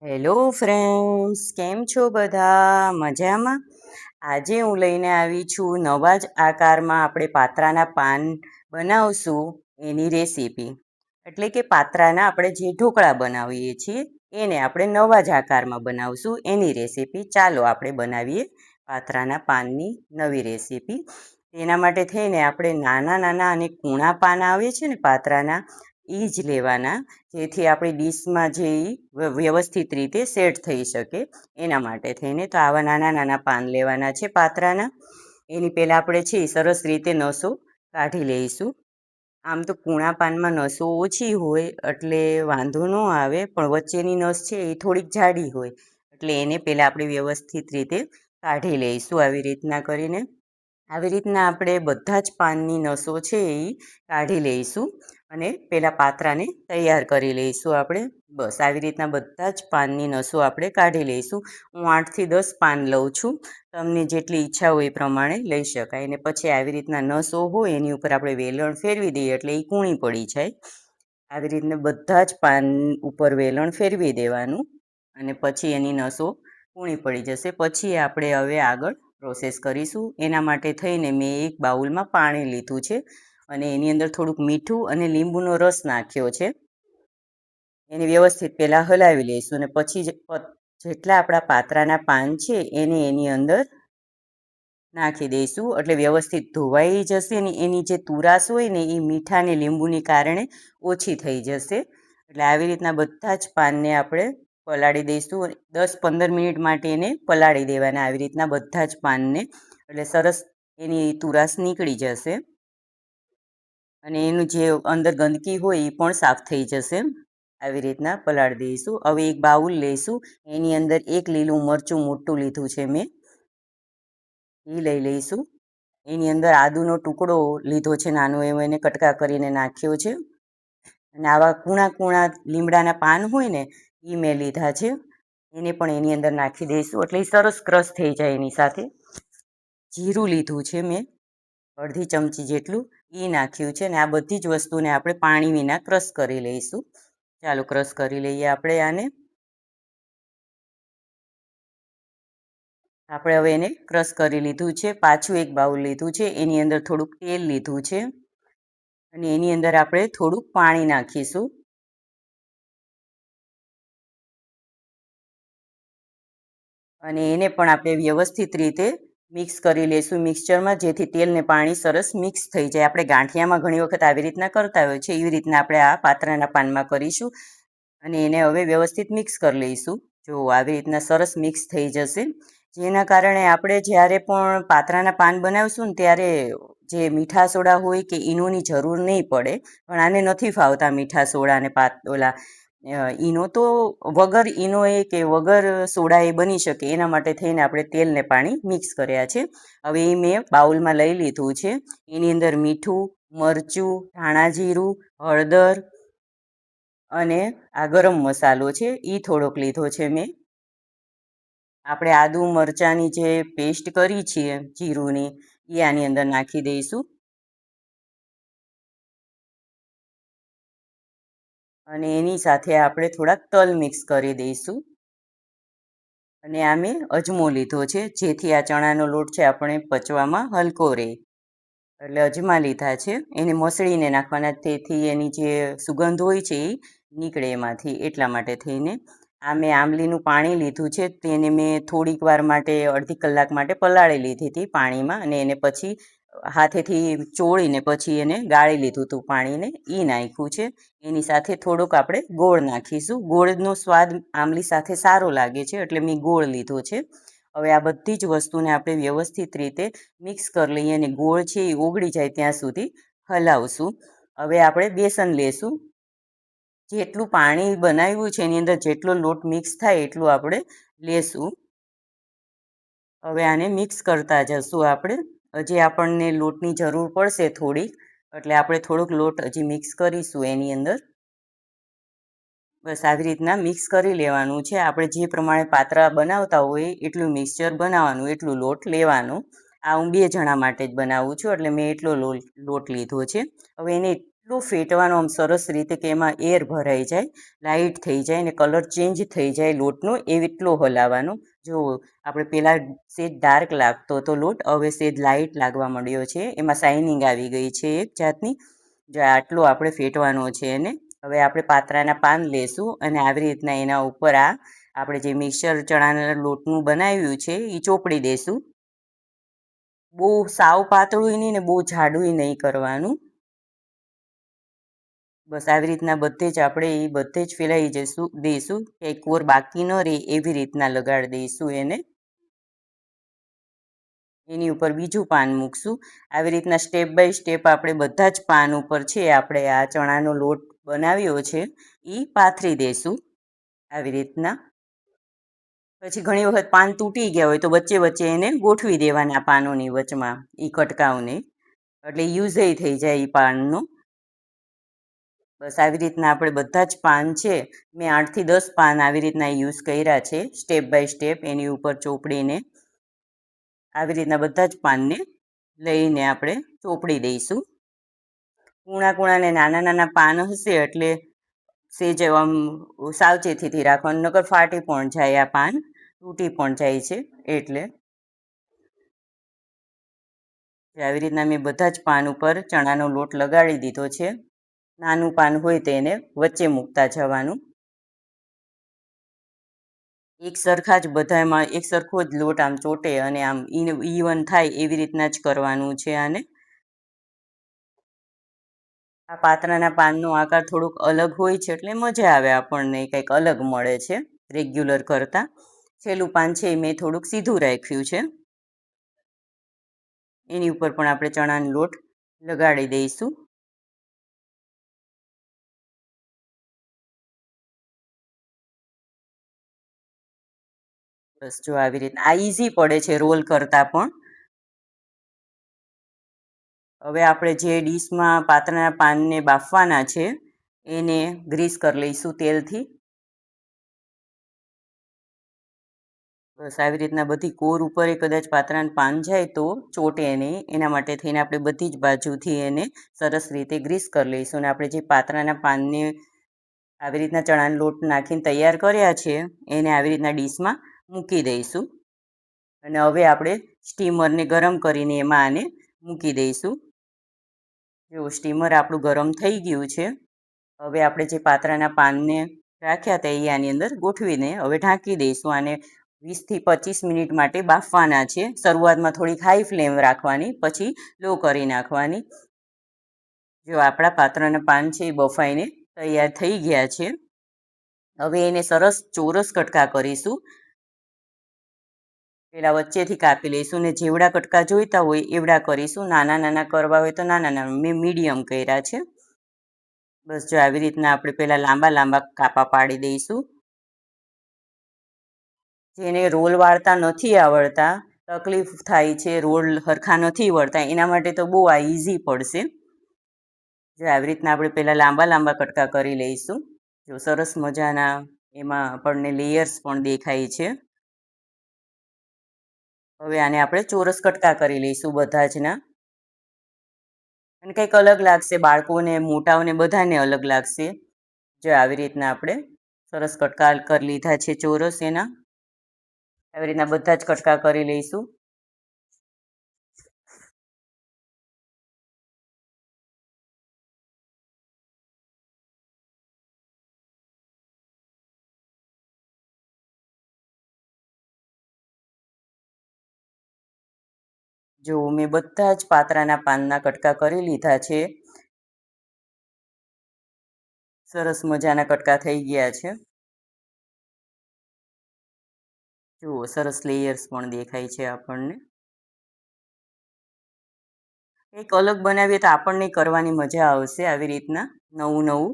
Hello friends, કેમ છો બધા? મજામાં? આજે હું લઈને આવી છું નવા જ આકારમાં આપણે પાત્રાના પાન બનાવશું એની રેસીપી. એટલે કે પાત્રાના આપણે જે ઢોકળા બનાવીએ છીએ એને આપણે નવા જ આકારમાં બનાવશું એની રેસીપી. ચાલો આપણે બનાવીએ પાત્રાના પાનની નવી રેસીપી. એના માટે થઈને આપણે નાના નાના અને કૂણા પાન આવે છે ને પાત્રાના, એ જ લેવાના, જેથી આપણી ડીશમાં જે વ્યવસ્થિત રીતે સેટ થઈ શકે એના માટે થઈને. તો આવા નાના નાના પાન લેવાના છે પાત્રાના. એની પહેલાં આપણે છે સરસ રીતે નસો કાઢી લઈશું. આમ તો કૂણા પાનમાં નસો ઓછી હોય એટલે વાંધો ન આવે, પણ વચ્ચેની નસ છે એ થોડીક જાડી હોય એટલે એને પહેલાં આપણે વ્યવસ્થિત રીતે કાઢી લઈશું આવી રીતના કરીને. આવી રીતના આપણે બધા જ પાનની નસો છે એ કાઢી લઈશું અને પહેલાં પાત્રાને તૈયાર કરી લઈશું આપણે. બસ આવી રીતના બધા જ પાનની નસો આપણે કાઢી લઈશું. હું 8થી 10 પાન લઉં છું, તમને જેટલી ઈચ્છા હોય એ પ્રમાણે લઈ શકાય. અને પછી આવી રીતના નસો હોય એની ઉપર આપણે વેલણ ફેરવી દઈએ એટલે એ કૂણી પડી જાય. આવી રીતના બધા જ પાન ઉપર વેલણ ફેરવી દેવાનું અને પછી એની નસો કૂણી પડી જશે. પછી આપણે હવે આગળ પ્રોસેસ કરીશું. એના માટે થઈને મેં એક બાઉલમાં પાણી લીધું છે અને એની અંદર થોડુંક મીઠું અને લીંબુનો રસ નાખ્યો છે. એને વ્યવસ્થિત પહેલાં હલાવી લઈશું અને પછી જેટલા આપણા પાત્રાના પાન છે એને એની અંદર નાખી દઈશું એટલે વ્યવસ્થિત ધોવાઈ જશે ને એની જે તુરાશ હોય ને એ મીઠા અને લીંબુને કારણે ઓછી થઈ જશે. એટલે આવી રીતના બધા જ પાનને આપણે પલાળી દઈશું. 10-15 મિનિટ માટે એને પલાળી દેવાના આવી રીતના બધા જ પાનને, એટલે સરસ એની તુરાશ નીકળી જશે અને એનું જે અંદર ગંદકી હોય એ પણ સાફ થઈ જશે. આવી રીતના પલાળી દઈશું. હવે એક બાઉલ લઈશું, એની અંદર એક લીલું મરચું મોટું લીધું છે મેં, એ લઈ લઈશું. એની અંદર આદુનો ટુકડો લીધો છે નાનો એવો, એને કટકા કરીને નાખ્યો છે. અને આવા કૂણા કૂણા લીમડાના પાન હોય ને એ મેં લીધા છે, એને પણ એની અંદર નાખી દઈશું એટલે એ સરસ ક્રશ થઈ જાય. એની સાથે જીરું લીધું છે મેં, અડધી ચમચી જેટલું, એ નાખ્યું છે. અને આ બધી જ વસ્તુને આપણે પાણી વિના ક્રશ કરી લઈશું. ચાલો ક્રશ કરી લઈએ આપણે આને. આપણે હવે એને ક્રશ કરી લીધું છે. પાછું એક બાઉલ લીધું છે, એની અંદર થોડુંક તેલ લીધું છે અને એની અંદર આપણે થોડુંક પાણી નાખીશું અને એને પણ આપણે વ્યવસ્થિત રીતે મિક્સ કરી લઈશું મિક્સચરમાં, જેથી તેલ ને પાણી સરસ મિક્સ થઈ જાય. આપણે ગાંઠિયામાં ઘણી વખત આવી રીતના કરતા હોય છે, એવી રીતના આપણે આ પાત્રાના પાનમાં કરીશું અને એને હવે વ્યવસ્થિત મિક્સ કરી લઈશું. જો આવી રીતના સરસ મિક્સ થઈ જશે, જેના કારણે આપણે જ્યારે પણ પાત્રાના પાન બનાવશું ને ત્યારે જે મીઠા સોડા હોય કે ઈનોની જરૂર નહીં પડે. પણ આને નથી ફાવતા મીઠા સોડા અને ઈનો, તો વગર ઈનોએ કે વગર સોડાએ બની શકે. એના માટે થઈને આપણે તેલ ને પાણી મિક્સ કર્યા છે. હવે એ મેં બાઉલમાં લઈ લીધું છે. એની અંદર મીઠું, મરચું, ધાણા જીરું, હળદર અને આ ગરમ મસાલો છે એ થોડોક લીધો છે મેં. આપણે આદુ મરચાંની જે પેસ્ટ કરી છે જીરુંની, એ આની અંદર નાખી દઈશું અને એની સાથે આપણે થોડાક તલ મિક્સ કરી દઈશું. અને આ મેં અજમો લીધો છે, જેથી આ ચણાનો લોટ છે આપણે પચવામાં હલકો રહે, એટલે અજમા લીધા છે. એને મસળીને નાખવાના, તેથી એની જે સુગંધ હોય છે એ નીકળે એમાંથી, એટલા માટે થઈને. આ મેં આંબલીનું પાણી લીધું છે, તેને મેં થોડીક વાર માટે, અડધી કલાક માટે પલાળી લીધી હતી પાણીમાં અને એને પછી હાથેથી ચોળીને પછી એને ગાળી લીધું હતું પાણીને, એ નાખ્યું છે. એની સાથે થોડોક આપણે ગોળ નાખીશું. ગોળનો સ્વાદ આંબલી સાથે સારો લાગે છે એટલે મેં ગોળ લીધો છે. હવે આ બધી જ વસ્તુને આપણે વ્યવસ્થિત રીતે મિક્સ કરી લઈએ અને ગોળ છે એ ઓગળી જાય ત્યાં સુધી હલાવશું. હવે આપણે બેસન લેશું. જેટલું પાણી બનાવ્યું છે એની અંદર જેટલો લોટ મિક્સ થાય એટલું આપણે લેશું. હવે આને મિક્સ કરતા જશું આપણે. હજી આપણને લોટની જરૂર પડશે થોડીક, એટલે આપણે થોડોક લોટ હજી મિક્સ કરીશું એની અંદર. બસ આવી રીતના મિક્સ કરી લેવાનું છે. આપણે જે પ્રમાણે પાત્રા બનાવતા હોય એટલું મિક્સચર બનાવવાનું, એટલું લોટ લેવાનું. આ હું 2 જણા માટે જ બનાવું છું એટલે મેં એટલો લોટ લીધો છે. હવે એને એટલું ફેટવાનું આમ સરસ રીતે કે એમાં એર ભરાઈ જાય, લાઇટ થઈ જાય ને કલર ચેન્જ થઈ જાય લોટનો, એટલો હલાવવાનો. જો આપણે પહેલાં સેજ ડાર્ક લાગતો હતો લોટ, હવે સેજ લાઇટ લાગવા માંડ્યો છે, એમાં શાઇનિંગ આવી ગઈ છે એક જાતની. જો આટલો આપણે ફેટવાનો છે એને. હવે આપણે પાત્રાના પાન લેશું અને આવી રીતના એના ઉપર આપણે જે મિક્સર ચણાના લોટનું બનાવ્યું છે એ ચોપડી દેશું. બહુ સાવ પાતળું નહીં ને બહુ જાડું નહીં કરવાનું. બસ આવી રીતના બધે જ આપણે એ બધે જ ફેલાઈ દઈશું કે કોર બાકી ન રહે એવી રીતના લગાડી દઈશું એને. એની ઉપર બીજું પાન મૂકશું. આવી રીતના સ્ટેપ બાય સ્ટેપ આપણે બધા જ પાન ઉપર છે આપણે આ ચણાનો લોટ બનાવ્યો છે એ પાથરી દઈશું આવી રીતના. પછી ઘણી વખત પાન તૂટી ગયા હોય તો વચ્ચે વચ્ચે એને ગોઠવી દેવાના પાનોની વચમાં એ કટકાવને, એટલે યુઝ થઈ જાય એ પાનનો. બસ આવી રીતના આપણે બધા જ પાન છે, મેં 8 થી 10 પાન આવી રીતના યુઝ કર્યા છે સ્ટેપ બાય સ્ટેપ એની ઉપર ચોપડીને. આવી રીતના બધા જ પાનને લઈને આપણે ચોપડી દઈશું. કૂણા કૂણાને નાના નાના પાન હશે એટલે સેજ આમ સાવચેતીથી રાખવાનું, નકર ફાટી પણ જાય, આ પાન તૂટી પણ જાય છે. એટલે આવી રીતના મેં બધા જ પાન ઉપર ચણાનો લોટ લગાડી દીધો છે. નાનું પાન હોય તો એને વચ્ચે મૂકતા જવાનું. એક સરખા જ બધામાં એક સરખો જ લોટ આમ ચોટે અને આમ ઇવન થાય એવી રીતના જ કરવાનું છે આને. આ પાત્રાના પાનનો આકાર થોડોક અલગ હોય છે એટલે મજા આવે આપણને, કંઈક અલગ મળે છે રેગ્યુલર કરતાં. છેલ્લું પાન છે એ મેં થોડુંક સીધું રાખ્યું છે. એની ઉપર પણ આપણે ચણાનો લોટ લગાડી દઈશું. બસ જો આવી રીતના આ ઈઝી પડે છે રોલ કરતાં પણ. હવે આપણે જે ડીશમાં પાત્રાના પાનને બાફવાના છે એને ગ્રીસ કરી લઈશું તેલથી. બસ આવી રીતના બધી કોર ઉપર કદાચ પાત્રાના પાન જાય તો ચોટે નહીં, એના માટે થઈને આપણે બધી જ બાજુથી એને સરસ રીતે ગ્રીસ કરી લઈશું. અને આપણે જે પાત્રાના પાનને આવી રીતના ચણાનો લોટ નાખીને તૈયાર કર્યા છે એને આવી રીતના ડીશમાં મૂકી દઈશું. અને હવે આપણે સ્ટીમરને ગરમ કરીને એમાં આને મૂકી દઈશું. જો સ્ટીમર આપણું ગરમ થઈ ગયું છે. હવે આપણે જે પાત્રાના પાનને રાખ્યા હતા એ આની અંદર ગોઠવીને હવે ઢાંકી દઈશું. આને 20 થી 25 મિનિટ માટે બાફવાના છે. શરૂઆતમાં થોડીક હાઈ ફ્લેમ રાખવાની, પછી લો કરી નાખવાની. જો આપણા પાત્રાના પાન છે એ બફાઈને તૈયાર થઈ ગયા છે. હવે એને સરસ ચોરસ કટકા કરીશું. પેલા વચ્ચેથી કાપી લઈશું ને જેવડા કટકા જોઈતા હોય એવડા કરીશું. નાના નાના કરવા હોય તો નાના નાના, મેં મીડિયમ કર્યા છે. બસ જો આવી રીતના આપણે પહેલાં લાંબા લાંબા કાપા પાડી દઈશું. જેને રોલ વાળતા નથી આવડતા, તકલીફ થાય છે, રોલ હરખા નથી વળતા, એના માટે તો બહુ આ ઇઝી પડશે. જો આવી રીતના આપણે પહેલાં લાંબા લાંબા કટકા કરી લઈશું. જો સરસ મજાના એમાં આપણને લેયર્સ પણ દેખાય છે. હવે આને આપણે ચોરસ કટકા કરી લઈશું બધા જના. અને કંઈક અલગ લાગશે, બાળકોને મોટાઓને બધાને અલગ લાગશે. જો આવી રીતના આપણે સરસ કટકા કરી લીધા છે ચોરસ એના. આવી રીતના બધા જ કટકા કરી લઈશું. જો મેં બધા જ પાત્રાના પાનના કટકા કરી લીધા છે. સરસ મજાના કટકા થઈ ગયા છે. જુઓ સરસ લેયર્સ પણ દેખાય છે આપણને. એક અલગ બનાવીએ તો આપણને કરવાની મજા આવશે આવી રીતના નવું નવું.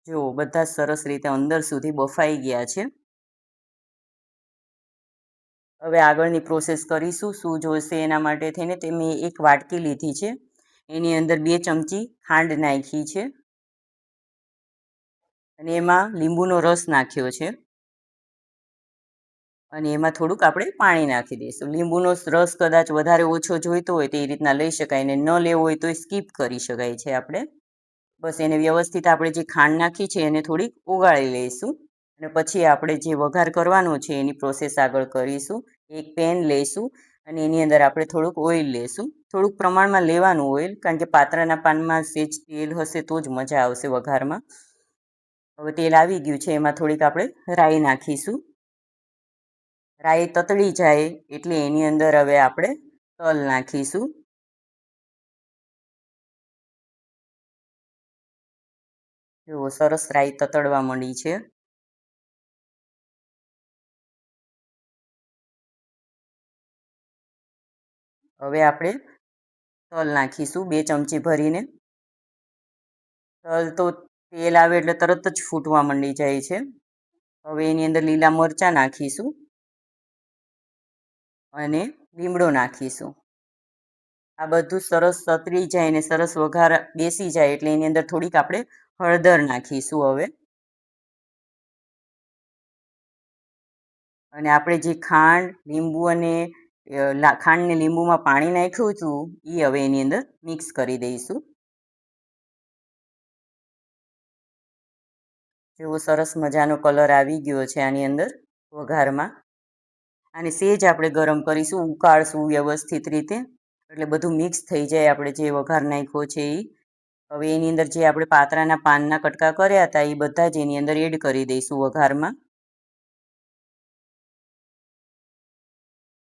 જુઓ બધા સરસ રીતે અંદર સુધી બફાઈ ગયા છે. હવે આગળની પ્રોસેસ કરીશું. શું જોઈશે એના માટે થઈને તે મેં એક વાટકી લીધી છે, એની અંદર 2 ચમચી ખાંડ નાખી છે અને એમાં લીંબુનો રસ નાખ્યો છે. અને એમાં થોડુંક આપણે પાણી નાખી દઈશું. લીંબુનો રસ કદાચ વધારે ઓછો જોઈતો હોય તો એ રીતના લઈ શકાય, ને ન લેવો હોય તો સ્કીપ કરી શકાય છે આપણે. બસ એને વ્યવસ્થિત આપણે જે ખાંડ નાખી છે એને થોડીક ઓગાળી લઈશું અને પછી આપણે જે વઘાર કરવાનો છે એની પ્રોસેસ આગળ કરીશું. એક પેન લઈશું અને એની અંદર આપણે થોડુંક ઓઇલ લેશું. થોડુંક પ્રમાણમાં લેવાનું ઓઇલ, કારણ કે પાત્રાના પાનમાં સેજ તેલ હશે તો જ મજા આવશે વઘારમાં. હવે તેલ આવી ગયું છે, એમાં થોડીક આપણે રાઈ નાખીશું. રાઈ તતડી જાય એટલે એની અંદર હવે આપણે તલ નાખીશું. જો સરસ રાઈ તતડવા માંડી છે. હવે આપણે તલ નાખીશું 2 ચમચી ભરીને. તલ તો તેલ આવે એટલે તરત જ ફૂટવા માંડી જાય છે. હવે એની અંદર લીલા મરચાં નાખીશું અને લીમડો નાખીશું. આ બધું સરસ તતરી જાય ને સરસ વઘાર બેસી જાય એટલે એની અંદર થોડીક આપણે હળદર નાખીશું હવે. અને આપણે જે ખાંડ, લીંબુ અને ખાંડ ને લીંબુમાં પાણી નાખ્યું હતું એ હવે એની અંદર મિક્સ કરી દઈશું. જેવો સરસ મજાનો કલર આવી ગયો છે આની અંદર વઘારમાં. અને સેજ આપણે ગરમ કરીશું, ઉકાળશું વ્યવસ્થિત રીતે, એટલે બધું મિક્સ થઈ જાય આપણે જે વઘાર નાખ્યો છે એ. હવે એની અંદર જે આપણે પાત્રાના પાનના કટકા કર્યા હતા એ બધા જ એની અંદર એડ કરી દઈશું વઘારમાં.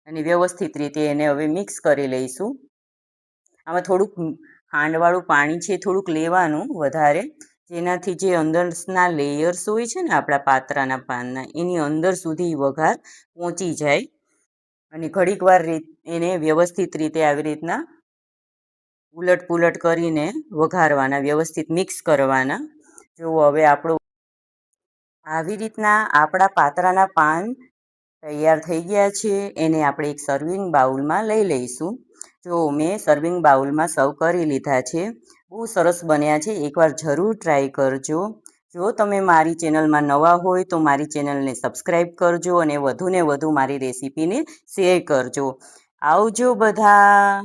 અને વ્યવસ્થિત રીતે એને હવે મિક્સ કરી લઈશું. આમાં થોડુંક ખાંડવાળું પાણી છે થોડુંક લેવાનું વધારે, જેનાથી જે અંદરના લેયર્સ હોય છે ને આપણા પાત્રાના પાનના, એની અંદર સુધી વઘાર પહોંચી જાય. અને ઘડીક વાર એને વ્યવસ્થિત રીતે આવી રીતના ઉલટ પુલટ કરીને વઘારવાના, વ્યવસ્થિત મિક્સ કરવાના. જો હવે આપણું આવી રીતના આપણા પાત્રાના પાન તૈયાર થઈ ગયા છે. એને આપણે એક સર્વિંગ બાઉલમાં લઈ લઈશું. જો મેં સર્વિંગ બાઉલમાં સર્વ કરી લીધા છે. બહુ સરસ બન્યા છે, એકવાર જરૂર ટ્રાય કરજો. જો તમે મારી ચેનલમાં નવા હોય તો મારી ચેનલને સબસ્ક્રાઈબ કરજો અને વધુને વધુ મારી રેસીપીને શેર કરજો. આવજો બધા.